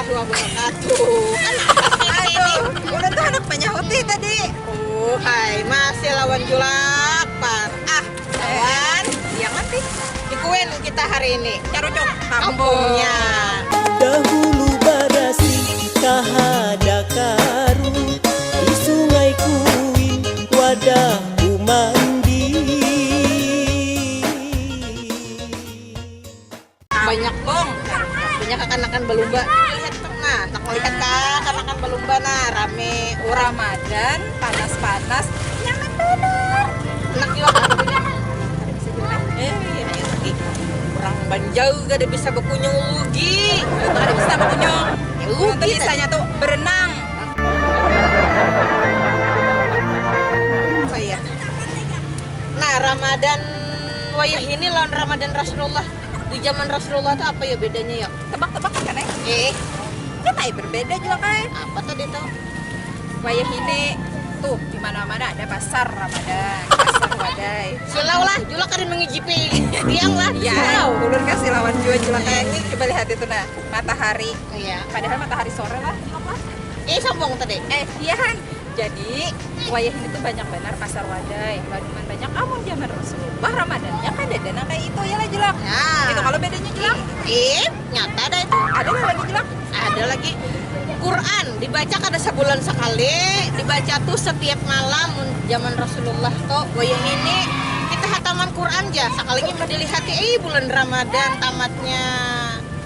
warahmatullahi wabarakatuh. Aduh, udah tuh anak penyahuti tadi. Oh, hai, masih lawan julak, Par. Lawan. Yang nanti Ikuen kita hari ini. Carucok Kampungnya. Dahulu badasi kahada karu di sungai Kuin wadahku mandi. Banyak bong. Banyak akan-akan belumba. Lihat tengah. Tak melihat kan akan-akan belumba nah rame orang. Ramadan, panas-panas. Nyaman bener. Enak juga kan punya. Iya lagi. Orang banjau gak ada bisa berkunjung lugi. Nggak ada bisa berkunjung. Ya Itu lugi bisanya tuh berenang. apa ya? Nah, Ramadan wayah ini lawan Ramadan Rasulullah. Di zaman Rasulullah itu apa ya bedanya ya? Tebak-tebakan kan ya? Kan Berbeda juga kan. apa tadi tuh? Wayah ini tuh di mana-mana ada pasar Ramadan, pasar wadai. Silau lah, julak ada mengijipi. Tiang lah, Ya, silau. ulur kasih lawan jual kayak ini. Coba lihat itu nah, matahari. Iya. Padahal matahari sore lah. Sombong tadi. Iya kan. Jadi wayah ini tuh banyak benar pasar wadai. Cuman banyak amun zaman Rasulullah Ramadannya kan ada kayak itu ya lah jelak. Nah. Itu kalau bedanya jelak. Nyata ada itu. Ada nggak lagi jelak? Ada lagi. Quran dibaca kada sebulan sekali, dibaca tuh setiap malam zaman Rasulullah tuh wayah ini kita hataman Quran aja sekali ini dilihat bulan Ramadan tamatnya.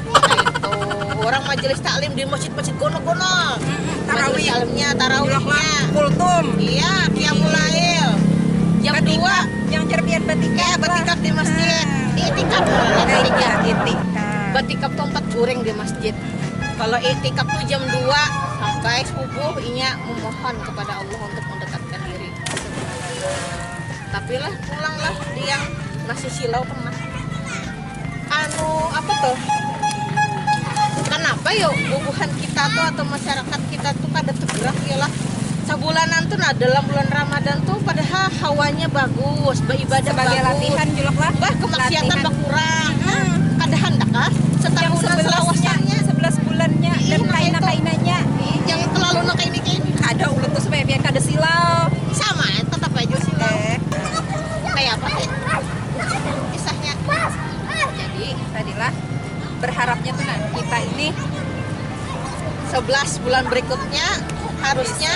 Nah, itu orang majelis taklim di masjid-masjid gono-gono. Majelis taklimnya, tarawihnya. Kultum. Iya, qiyamul lail. Jam 2 Yang cerpian batikap. batikap di masjid. Itikaf. Batikap tuh 4 goreng di masjid. Kalau itikaf tuh jam 2 sampai subuh inya memohon kepada Allah untuk mendekatkan diri. Tapi lah pulanglah dia masih silau teman. Apa tuh? Kenapa yuk bubuhan kita tuh atau masyarakat kita tuh kada tergerak ya lah. Sebulanan tuh nah dalam bulan Ramadan tuh padahal hawanya bagus, beribadah Sebagai bagus. latihan julak lah. Bah kemaksiatan Latihan. berkurang. Kada hendak kah? Yang Setahunan selawasnya 11 bulannya dan Nah, kainanya jangan terlalu nak ini ada ulet tuh supaya biar kada silau. sama tetap aja silau. Kayak apa sih kisahnya? Jadi tadilah berharapnya tuh nah kita ini 11 bulan berikutnya harusnya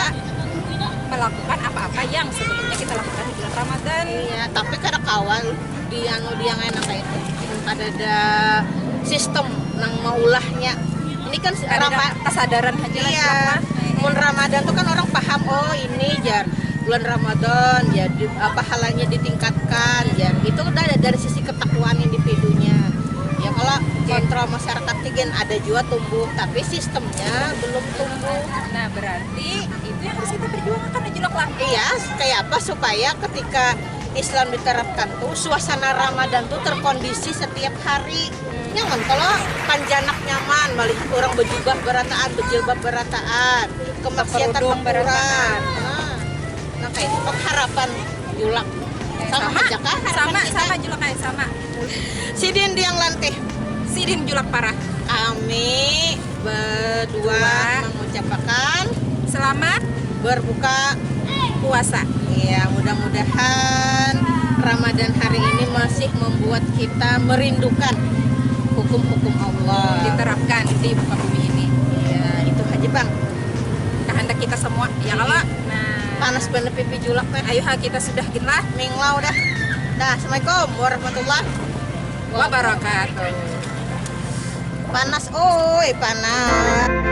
melakukan apa-apa yang sebelumnya kita lakukan di bulan Ramadan. iya, tapi kada kawal dia enak kayak itu. Ada sistem nang maulahnya. Ini kan Ada kesadaran aja lah iya. jelak lah. Mun Ramadan tuh kan orang paham oh ini jar bulan Ramadan ya pahalanya ditingkatkan ya. Itu udah dari sisi ketakwaan individunya. Ya kalau kontrol masyarakat tigen ada juga tumbuh tapi sistemnya belum tumbuh. Nah berarti itu yang harus kita perjuangkan aja lah. Iya, kayak apa supaya ketika Islam diterapkan tuh suasana Ramadan tuh terkondisi setiap hari. Nyaman kalau panjanak nyaman, melihat orang berjubah berataan, berjilbab berataan, kemaksiatan Berkerudung berkurang. berataan. Nah kayak itu harapan julak. Sama aja kah harapan kita? Sama julak kayak sama. Sidin diang lantih. Sidin julak parah. Kami berdua mengucapkan Selamat berbuka puasa. ya, mudah-mudahan Ramadan hari ini masih membuat kita merindukan hukum-hukum Allah Diterapkan di muka bumi ini. ya, itu aja bang. Kehendak kita semua. Ya kalau nah Panas bener pipi julak teh. ayo kita sudah ginlah Minglau dah. Assalamualaikum warahmatullahi wabarakatuh. Panas, oi panas.